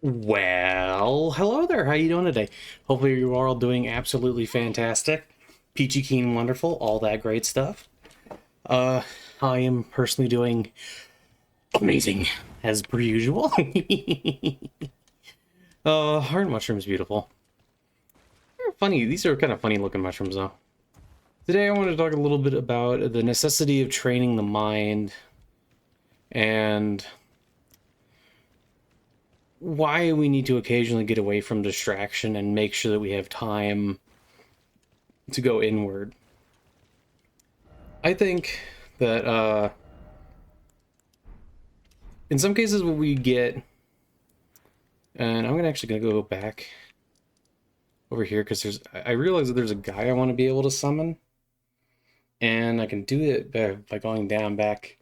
Well, hello there. How you doing today? Hopefully you are all doing absolutely fantastic. Peachy keen wonderful, all that great stuff. Uh I am personally doing amazing as per usual. Heart mushroom's beautiful. They're funny. These are kind of funny looking mushrooms though. Today I want to talk a little bit about the necessity of training the mind and why we need to occasionally get away from distraction and make sure that we have time to go inward. I think that in some cases what we get, and I'm gonna go back over here because I realize that there's a guy I want to be able to summon, and I can do it by going down back.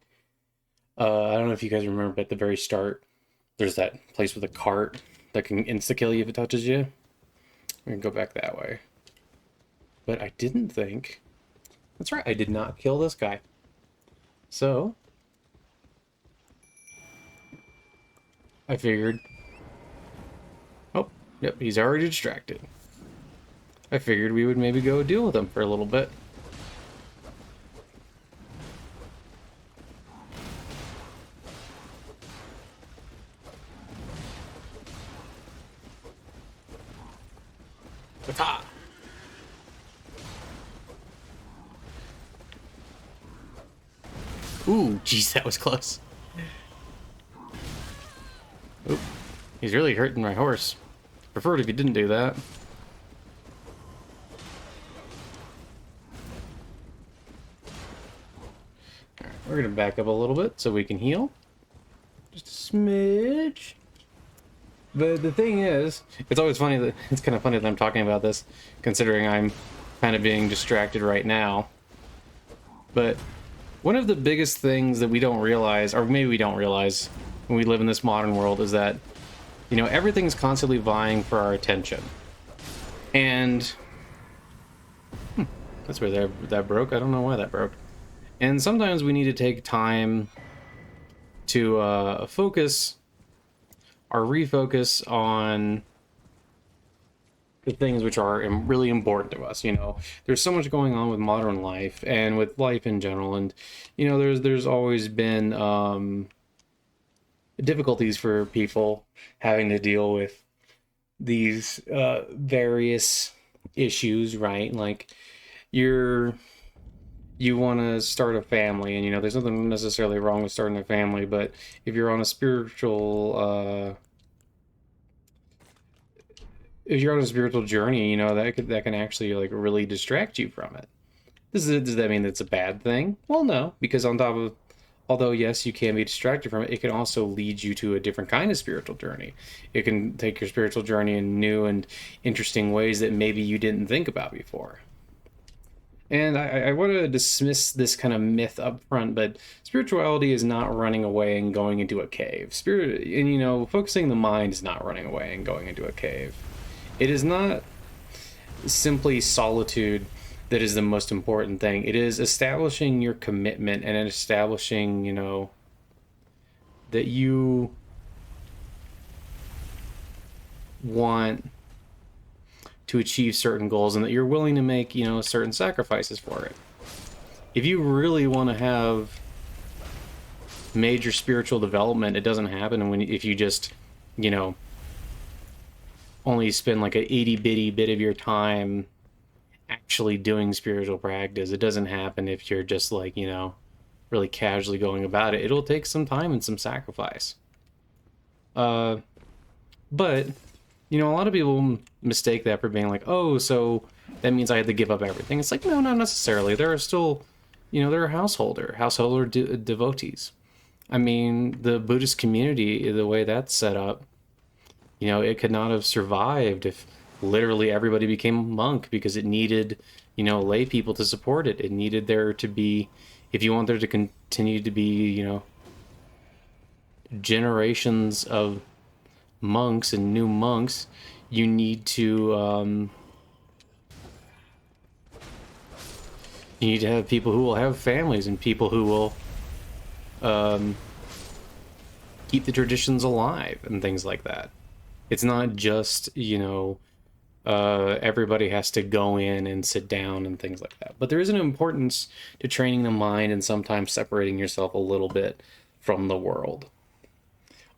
I don't know if you guys remember, but at the very start, there's that place with a cart that can insta kill you if it touches you. We can go back that way, but I didn't think. That's right, I did not kill this guy. So I figured, oh, yep, he's already distracted. I figured we would maybe go deal with him for a little bit. Catte! Ooh, jeez, that was close. Oop, he's really hurting my horse. Preferred if he didn't do that. Alright, we're gonna back up a little bit so we can heal. Just a smidge. But the thing is, it's always funny that it's kind of funny that I'm talking about this, considering I'm kind of being distracted right now. But one of the biggest things that we don't realize, or maybe we don't realize when we live in this modern world, is that, you know, everything's constantly vying for our attention. And that's where that broke. I don't know why that broke. And sometimes we need to take time to focus or refocus on the things which are really important to us. You know, there's so much going on with modern life and with life in general, and you know, there's always been difficulties for people having to deal with these various issues, right? Like you want to start a family, and you know, there's nothing necessarily wrong with starting a family, but if you're on a spiritual if you're on a spiritual journey, you know, that can actually like really distract you from it. Does that mean it's a bad thing? Well, no, because on top of, although yes, you can be distracted from it, it can also lead you to a different kind of spiritual journey. It can take your spiritual journey in new and interesting ways that maybe you didn't think about before. And I want to dismiss this kind of myth up front, but spirituality is not running away and going into a cave. Spirit, and you know, focusing the mind is not running away and going into a cave. It is not simply solitude that is the most important thing. It is establishing your commitment and establishing, you know, that you want to achieve certain goals and that you're willing to make, you know, certain sacrifices for it. If you really want to have major spiritual development, it doesn't happen if you just, you know, only spend like a itty bitty bit of your time actually doing spiritual practice. It doesn't happen if you're just like, you know, really casually going about it. It'll take some time and some sacrifice. Uh, but you know, a lot of people mistake that for being like, oh, so that means I had to give up everything. It's like, no, not necessarily. There are still, you know, there are householder devotees. I mean, the Buddhist community, the way that's set up, you know, it could not have survived if literally everybody became a monk, because it needed, you know, lay people to support it. It needed there to be, if you want there to continue to be, you know, generations of monks and new monks, you need to have people who will have families and people who will keep the traditions alive and things like that. It's not just, you know, everybody has to go in and sit down and things like that. But there is an importance to training the mind and sometimes separating yourself a little bit from the world,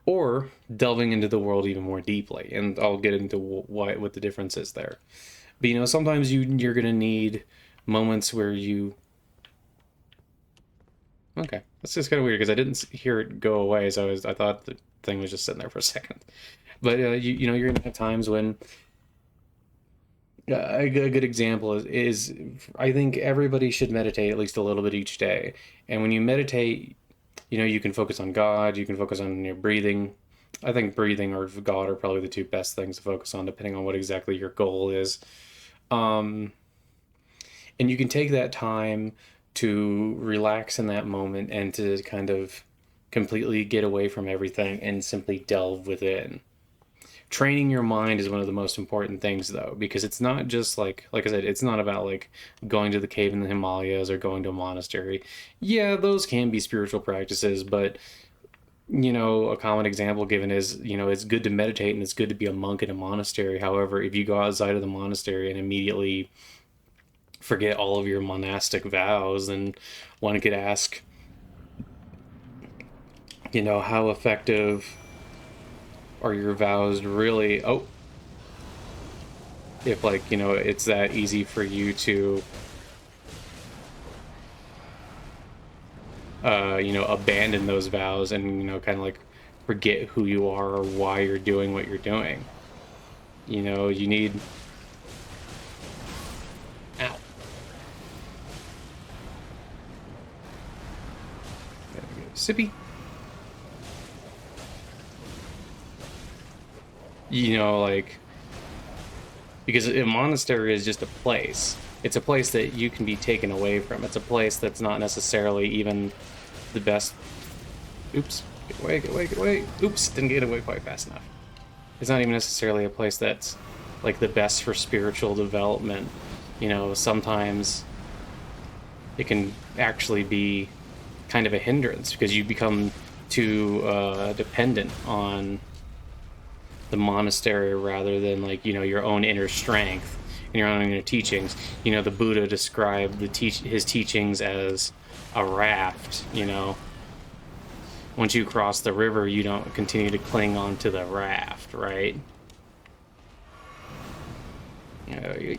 or delving into the world even more deeply. And I'll get into what the difference is there. But you know, sometimes you're gonna need moments where you. Okay, that's just kind of weird because I didn't hear it go away, so I thought the thing was just sitting there for a second. But you know, you're gonna have times when a good example is I think everybody should meditate at least a little bit each day. And when you meditate, you know, you can focus on God, you can focus on your breathing. I think breathing or God are probably the two best things to focus on, depending on what exactly your goal is. Um, and you can take that time to relax in that moment and to kind of completely get away from everything and simply delve within. Training your mind is one of the most important things though, because it's not just like I said, it's not about like going to the cave in the Himalayas or going to a monastery. Yeah, those can be spiritual practices, but you know, a common example given is, you know, it's good to meditate and it's good to be a monk in a monastery. However, if you go outside of the monastery and immediately forget all of your monastic vows, then one could ask, you know, how effective are your vows really? Oh, if like, you know, it's that easy for you to you know, abandon those vows and, you know, kind of like forget who you are or why you're doing what you're doing. You know, you need. Ow. Sippy. You know, like, because a monastery is just a place. It's a place that you can be taken away from. It's a place that's not necessarily even the best. Oops. Get away, get away, get away. Oops, didn't get away quite fast enough. It's not even necessarily a place that's like the best for spiritual development. You know, sometimes it can actually be kind of a hindrance because you become too dependent on the monastery rather than, like, you know, your own inner strength and your own inner teachings. You know, the Buddha described his teachings as a raft. You know, once you cross the river, you don't continue to cling on to the raft, right? You know,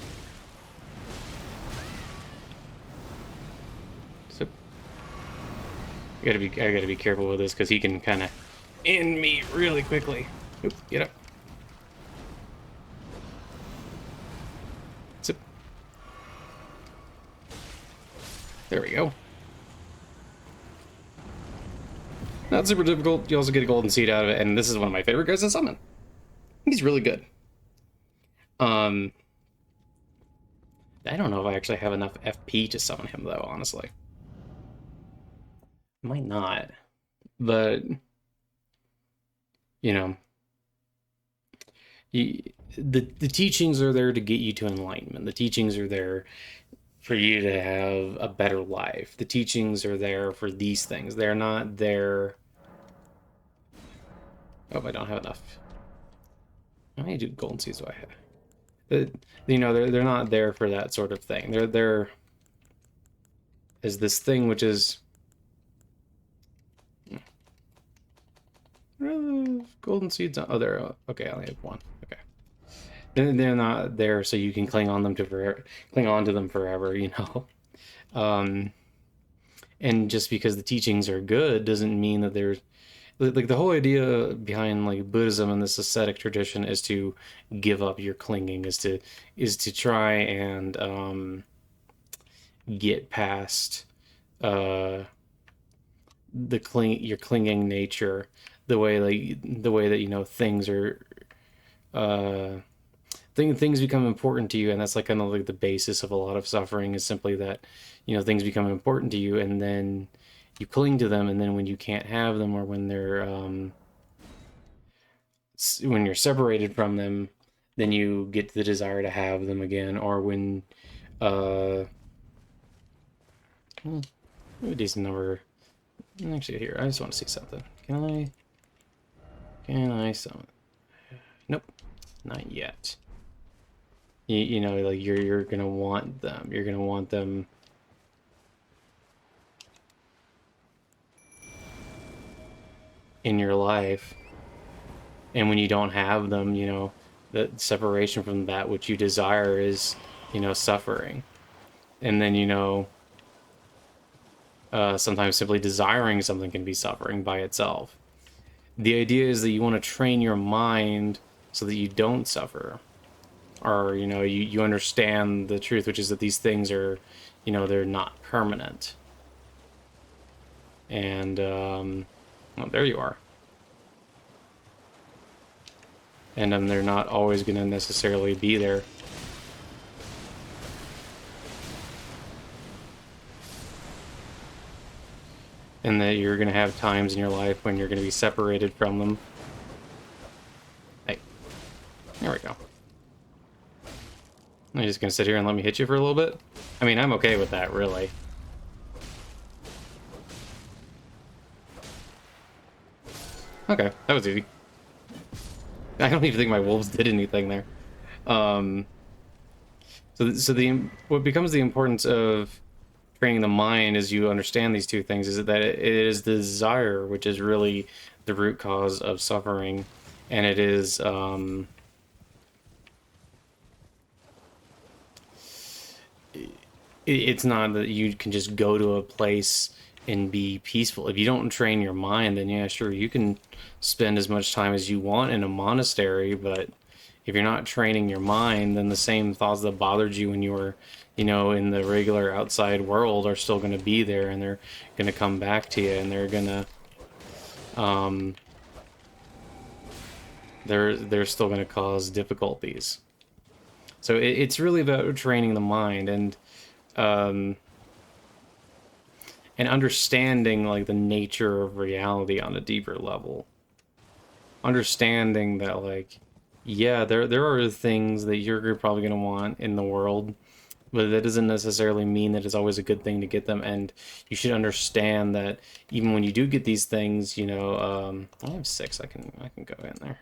so I gotta be careful with this because he can kind of end me really quickly. Oop, get up. Zip. There we go. Not super difficult. You also get a golden seed out of it, and this is one of my favorite guys to summon. He's really good. I don't know if I actually have enough FP to summon him though, honestly. Might not. But you know, the teachings are there to get you to enlightenment. The teachings are there for you to have a better life. The teachings are there for these things. They're not there. Oh, I don't have enough. How many golden seeds do I have? You know, they're not there for that sort of thing. They're there as this thing which is golden seeds. Oh, there. Okay, I only have one. Okay, they're not there so you can cling on them to forever, cling on to them forever. You know, and just because the teachings are good doesn't mean that there's like the whole idea behind like Buddhism and this ascetic tradition is to give up your clinging, is to try and get past uh, your clinging nature, the way that, you know, things are uh, things become important to you, and that's like kind of like the basis of a lot of suffering is simply that, you know, things become important to you and then you cling to them, and then when you can't have them or when they're when you're separated from them, then you get the desire to have them again, or when uh a decent number. Actually, here, I just want to see something. Can I summon? Nope, not yet. You know, like you're gonna want them. You're gonna want them in your life. And when you don't have them, you know, the separation from that which you desire is, you know, suffering. And then, you know, sometimes simply desiring something can be suffering by itself. The idea is that you want to train your mind so that you don't suffer. Or, you know, you understand the truth, which is that these things are, you know, they're not permanent. And, well, there you are. And they're not always going to necessarily be there. And that you're going to have times in your life when you're going to be separated from them. Hey, there we go. You're just going to sit here and let me hit you for a little bit? I mean, I'm okay with that, really. Okay, that was easy. I don't even think my wolves did anything there. So what becomes the importance of training the mind as you understand these two things is that it is the desire which is really the root cause of suffering, and it is it's not that you can just go to a place and be peaceful. If you don't train your mind, then yeah, sure, you can spend as much time as you want in a monastery, but if you're not training your mind, then the same thoughts that bothered you when you were, you know, in the regular outside world are still going to be there, and they're going to come back to you, and they're going to, they're still going to cause difficulties. So it's really about training the mind and understanding like the nature of reality on a deeper level. Understanding that like, yeah, there are things that you're probably going to want in the world, but that doesn't necessarily mean that it's always a good thing to get them. And you should understand that even when you do get these things, you know, I have 6. I can go in there.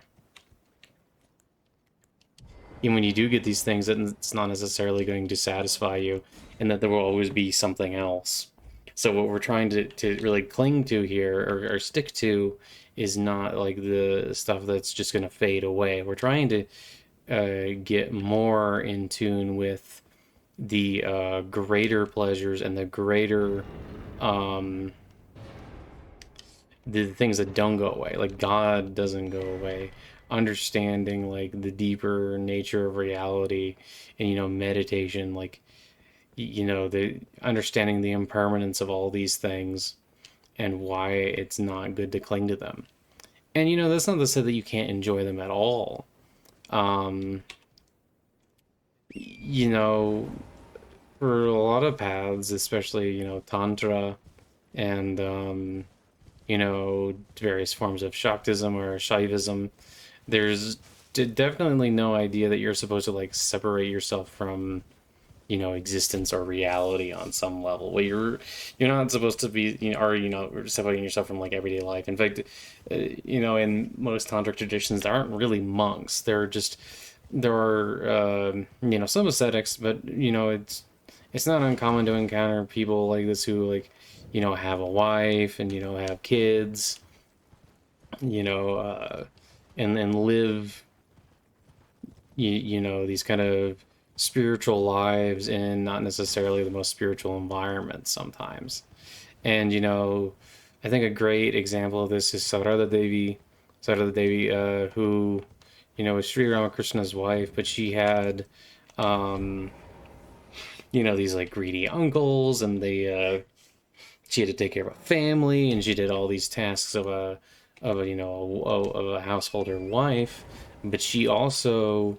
Even when you do get these things, that it's not necessarily going to satisfy you, and that there will always be something else. So what we're trying to really cling to here or stick to is not like the stuff that's just going to fade away. We're trying to get more in tune with the greater pleasures and the greater the things that don't go away. Like God doesn't go away. Understanding like the deeper nature of reality and, you know, meditation, like, you know, the understanding the impermanence of all these things and why it's not good to cling to them. And, you know, that's not to say that you can't enjoy them at all. You know, for a lot of paths, especially, you know, Tantra and, you know, various forms of Shaktism or Shaivism, there's definitely no idea that you're supposed to, like, separate yourself from, you know, existence or reality on some level. Well, you're not supposed to be, you know, or, you know, separating yourself from like everyday life. In fact, you know, in most tantric traditions, there aren't really monks. There are, you know, some ascetics, but, you know, it's not uncommon to encounter people like this who, like, you know, have a wife and, you know, have kids, you know, and live, you know, these kind of spiritual lives in not necessarily the most spiritual environments sometimes. And, you know, I think a great example of this is Sarada Devi, who, you know, was Sri Ramakrishna's wife, but she had, um, you know, these like greedy uncles, and she had to take care of a family, and she did all these tasks of a, you know, of a householder wife, but she also,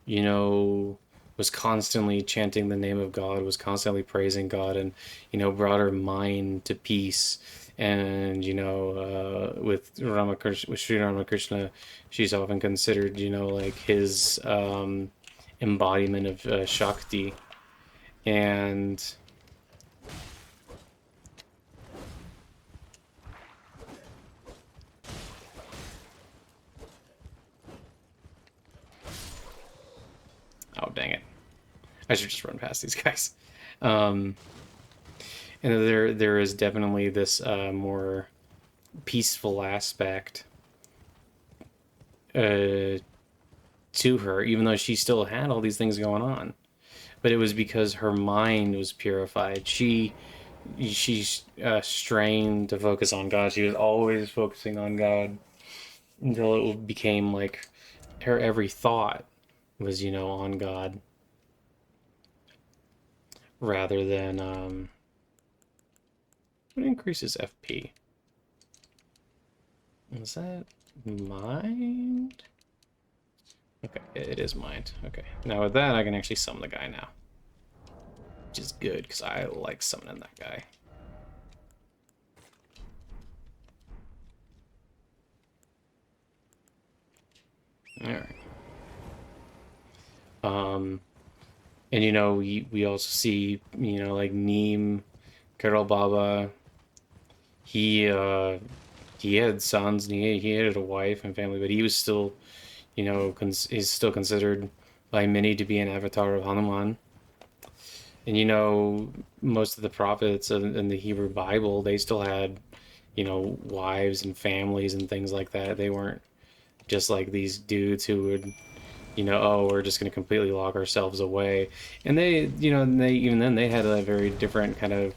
you know, was constantly chanting the name of God, was constantly praising God, and, you know, brought her mind to peace. And, you know, with Ramakrishna, with Sri Ramakrishna, she's often considered, you know, like his embodiment of Shakti. And Oh, dang it. I should just run past these guys. And there is definitely this more peaceful aspect to her, even though she still had all these things going on. But it was because her mind was purified. She's strained to focus on God. She was always focusing on God until it became like her every thought was, you know, on God rather than what increases FP? Is that mind? Okay, it is mind. Okay, now with that, I can actually summon the guy now, which is good because I like summoning that guy. All right. And you know, we also see, you know, like Neem, Carol Baba. He had sons and he had a wife and family, but he was still, you know, is still considered by many to be an avatar of Hanuman. And you know, most of the prophets in the Hebrew Bible, they still had, you know, wives and families and things like that. They weren't just like these dudes who would, you know, oh, we're just going to completely lock ourselves away. And they, you know, they even then they had a very different kind of.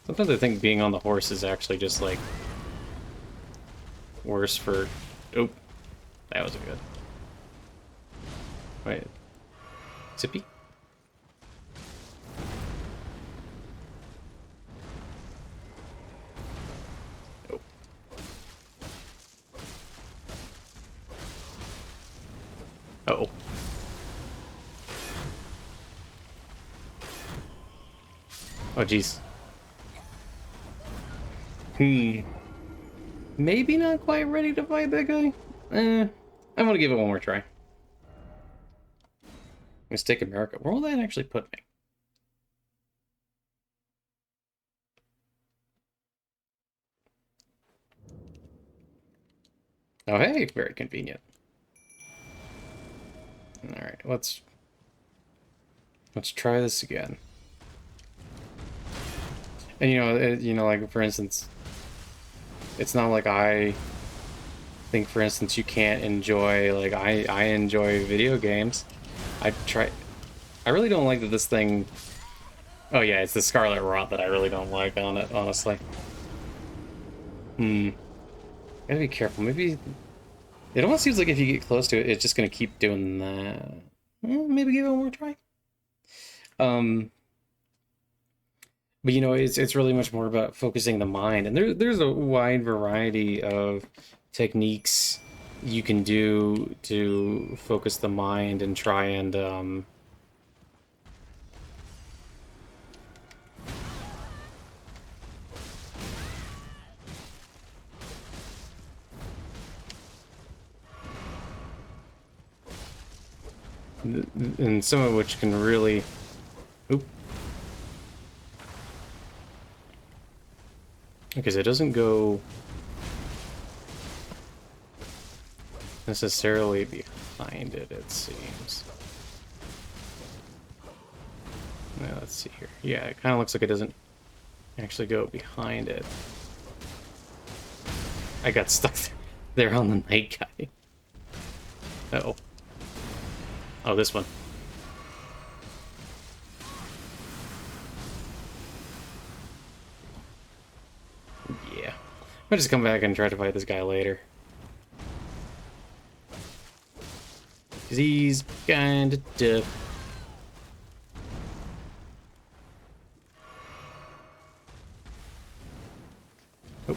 Sometimes I think being on the horse is actually just like worse for. Oh, that was a good. Wait, Zippy. Oh. Oh. Oh, jeez. Maybe not quite ready to fight that guy. I'm gonna give it one more try. Mistake America. Where will that actually put me? Oh, hey, very convenient. All right, let's try this again. And you know, like for instance, it's not like I think, for instance, you can't enjoy like I enjoy video games. I really don't like that this thing. Oh yeah, it's the Scarlet Rot that I really don't like on it, honestly. Gotta be careful. Maybe it almost seems like if you get close to it, it's just gonna keep doing that. Maybe give it one more try. Um, but you know, it's really much more about focusing the mind, and there's a wide variety of techniques you can do to focus the mind and try and and some of which can really. Oop. Because it doesn't go necessarily behind it, it seems. Now, let's see here. Yeah, it kind of looks like it doesn't actually go behind it. I got stuck there on the night guy. Uh-oh. Oh, this one. Yeah. I'll just come back and try to fight this guy later. Because he's kind of tough. Oh.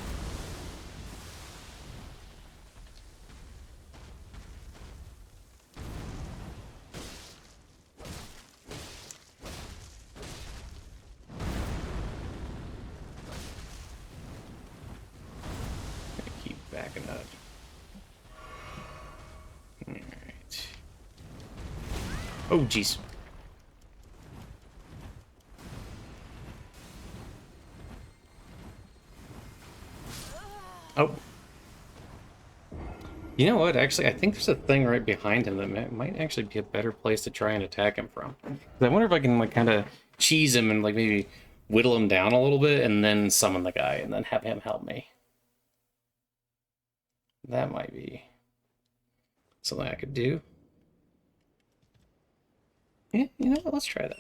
Keep backing up. Alright. Oh, jeez. Oh. You know what? Actually, I think there's a thing right behind him that might actually be a better place to try and attack him from. 'Cause I wonder if I can like kind of cheese him and like maybe whittle him down a little bit and then summon the guy and then have him help me. That might be something I could do. Yeah, you know what? Let's try that.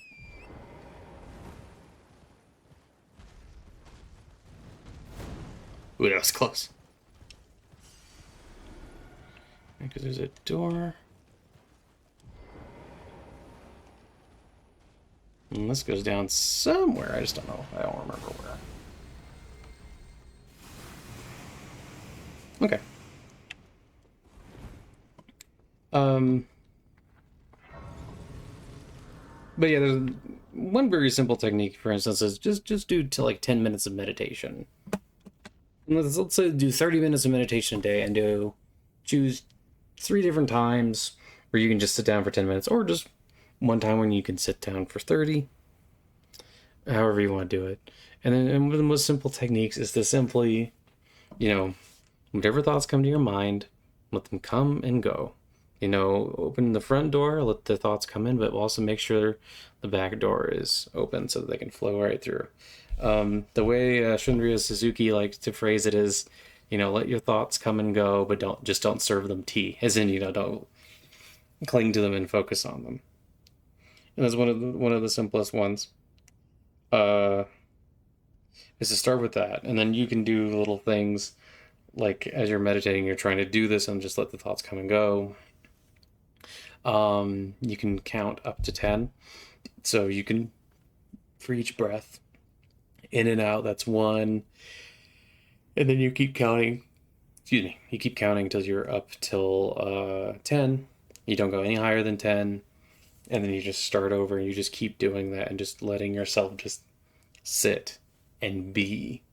Ooh, that was close. Because there's a door. And this goes down somewhere. I just don't know. I don't remember where. Okay. But yeah, there's one very simple technique, for instance, is just do to like 10 minutes of meditation. And let's say do 30 minutes of meditation a day and choose 3 different times where you can just sit down for 10 minutes, or just one time when you can sit down for 30, however you want to do it. And then one of the most simple techniques is to simply, whatever thoughts come to your mind, let them come and go. Open the front door, let the thoughts come in, but also make sure the back door is open so that they can flow right through. The way Shunryu Suzuki likes to phrase it is, let your thoughts come and go, but don't serve them tea. As in, don't cling to them and focus on them. And that's one of the simplest ones. Is to start with that, and then you can do little things like as you're meditating, you're trying to do this and just let the thoughts come and go. You can count up to 10. So you can, for each breath, in and out, that's 1. And then you keep counting. You keep counting until you're up till 10. You don't go any higher than 10. And then you just start over and you just keep doing that and just letting yourself just sit and be.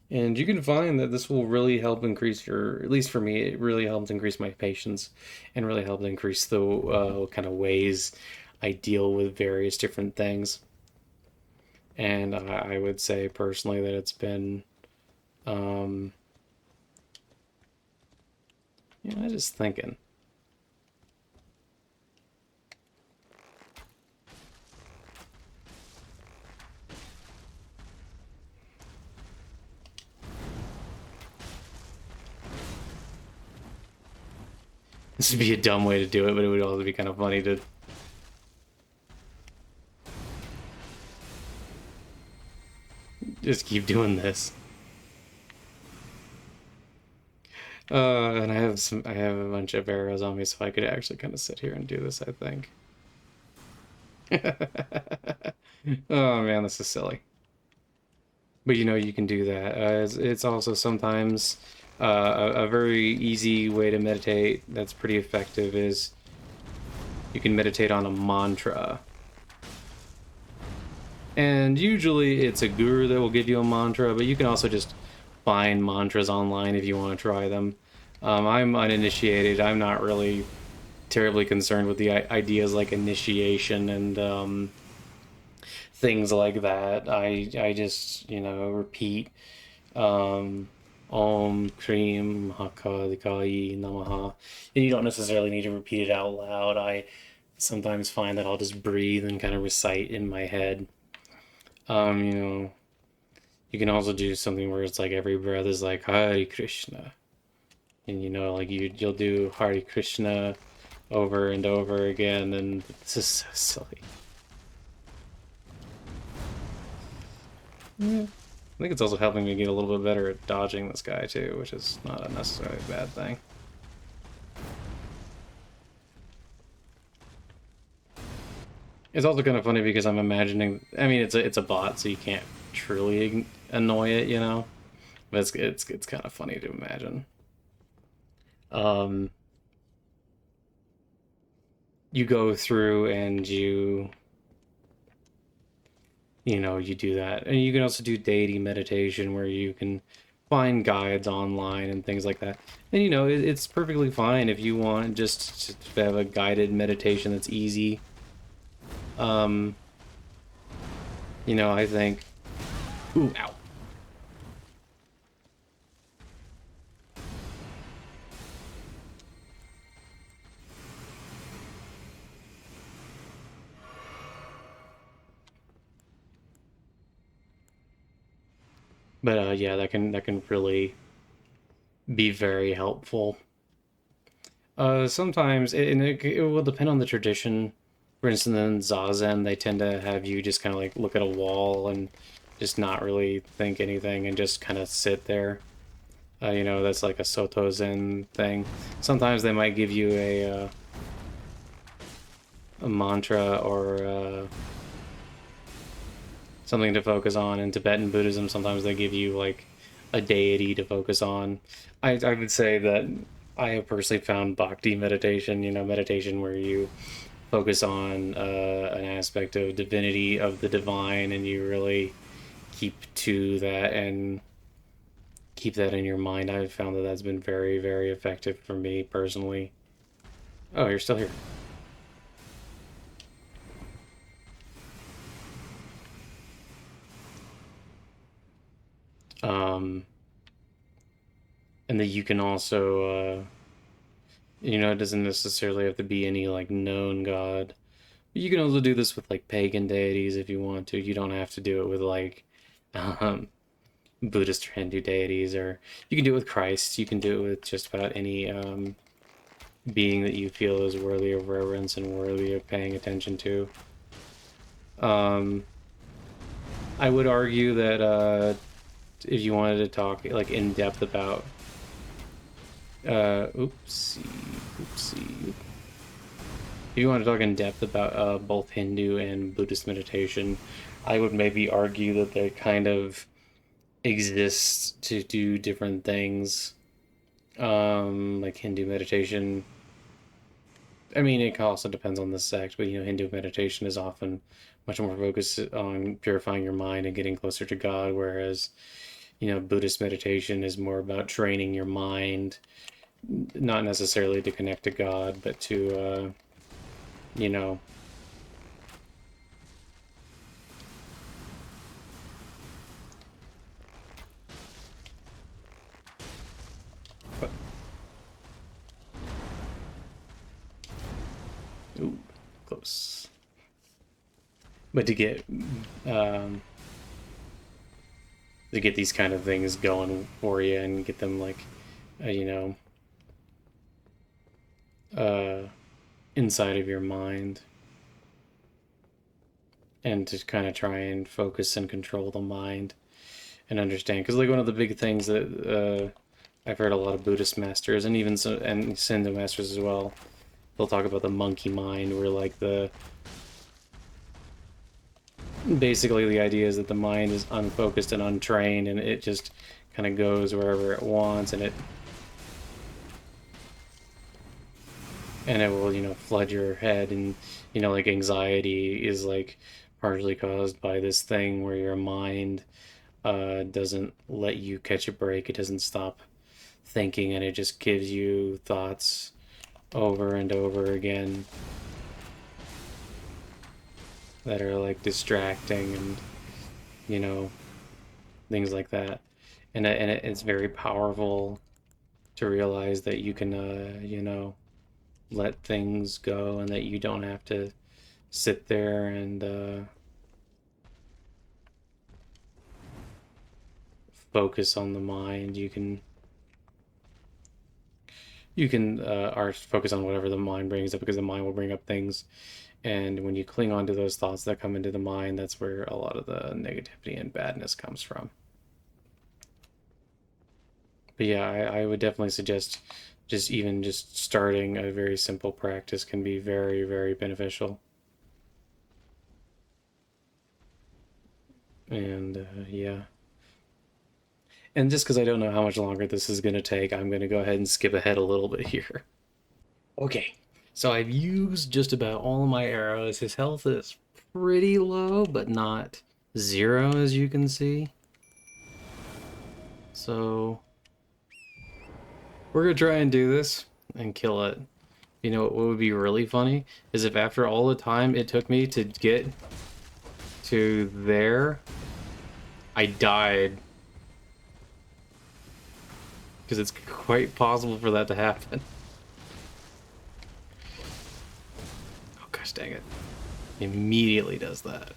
And you can find that this will really help increase at least for me, it really helps increase my patience and really helped increase the kind of ways I deal with various different things. And I would say personally that it's been, I was just thinking. This would be a dumb way to do it, but it would also be kind of funny to... just keep doing this. And I have a bunch of arrows on me, so I could actually kind of sit here and do this, I think. Oh man, this is silly. But you can do that. It's also sometimes a very easy way to meditate that's pretty effective is you can meditate on a mantra. And usually it's a guru that will give you a mantra, but you can also just find mantras online if you want to try them. I'm uninitiated. I'm not really terribly concerned with the ideas like initiation and things like that. I just, repeat Om Krim Hakalikai Namaha. And you don't necessarily need to repeat it out loud. I sometimes find that I'll just breathe and kind of recite in my head. You can also do something where it's like every breath is like Hare Krishna. And you'll do Hare Krishna over and over again, and this is so silly. Yeah. I think it's also helping me get a little bit better at dodging this guy too, which is not a necessarily bad thing. It's also kind of funny because I'm imagining, I mean, it's a bot, so you can't truly annoy it, but it's kind of funny to imagine. You go through and you do that. And you can also do deity meditation where you can find guides online and things like that. And it's perfectly fine if you want just to have a guided meditation that's easy. I think... Ooh, ow. But yeah, that can really be very helpful. Sometimes, it will depend on the tradition. For instance, in Zazen, they tend to have you just kind of like look at a wall and just not really think anything and just kind of sit there. That's like a Soto Zen thing. Sometimes they might give you a mantra or something to focus on. In Tibetan Buddhism, sometimes they give you like a deity to focus on. I would say that I have personally found bhakti meditation, meditation where you focus on an aspect of divinity, of the divine, and you really keep to that and keep that in your mind. I've found that that's been very, very effective for me personally. Oh, you're still here. Um, and that you can also, it doesn't necessarily have to be any like known god. You can also do this with like pagan deities if you want to. You don't have to do it with like um, Buddhist or Hindu deities, or you can do it with Christ. You can do it with just about any being that you feel is worthy of reverence and worthy of paying attention to. Um, I would argue that if you wanted to talk like in depth about, oopsie. If you want to talk in depth about both Hindu and Buddhist meditation, I would maybe argue that they kind of exist to do different things. Like Hindu meditation. I mean, it also depends on the sect, but Hindu meditation is often much more focused on purifying your mind and getting closer to God, whereas, Buddhist meditation is more about training your mind, not necessarily to connect to God, but to, you know, but, ooh, close. But um, to get these kind of things going for you and get them like, uh, you know, uh, inside of your mind, and to kind of try and focus and control the mind and understand. Because like one of the big things that I've heard a lot of Buddhist masters and even some and Sendo masters as well, they'll talk about the monkey mind, where like the basically the idea is that the mind is unfocused and untrained, and it just kind of goes wherever it wants, and it will flood your head, and like anxiety is like partially caused by this thing where your mind doesn't let you catch a break. It doesn't stop thinking, and it just gives you thoughts over and over again that are like distracting, and you know things like that. And it's very powerful to realize that you can let things go, and that you don't have to sit there and focus on the mind. You can or focus on whatever the mind brings up, because the mind will bring up things, and when you cling on to those thoughts that come into the mind, that's where a lot of the negativity and badness comes from. But yeah, I would definitely suggest just starting a very simple practice can be very, very beneficial. And yeah. And just because I don't know how much longer this is going to take, I'm going to go ahead and skip ahead a little bit here. Okay, so I've used just about all of my arrows. His health is pretty low, but not zero, as you can see. So we're going to try and do this and kill it. What would be really funny is if after all the time it took me to get to there, I died. Because it's quite possible for that to happen. Oh gosh dang it. It immediately does that.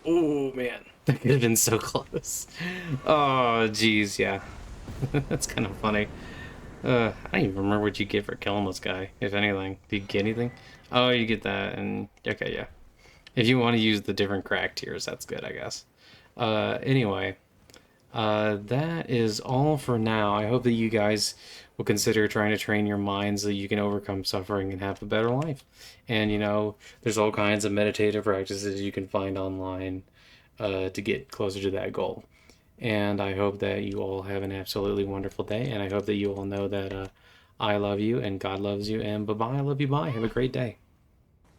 Oh, man. That could have been so close. Oh, geez, yeah. That's kind of funny. I don't even remember what you get for killing this guy, if anything. Do you get anything? Oh, you get that, and okay, yeah. If you want to use the different crack tiers, that's good, I guess. Anyway, that is all for now. I hope that you guys will consider trying to train your mind so that you can overcome suffering and have a better life. And, you know, there's all kinds of meditative practices you can find online to get closer to that goal. And I hope that you all have an absolutely wonderful day. And I hope that you all know that I love you and God loves you. And bye bye. I love you. Bye. Have a great day.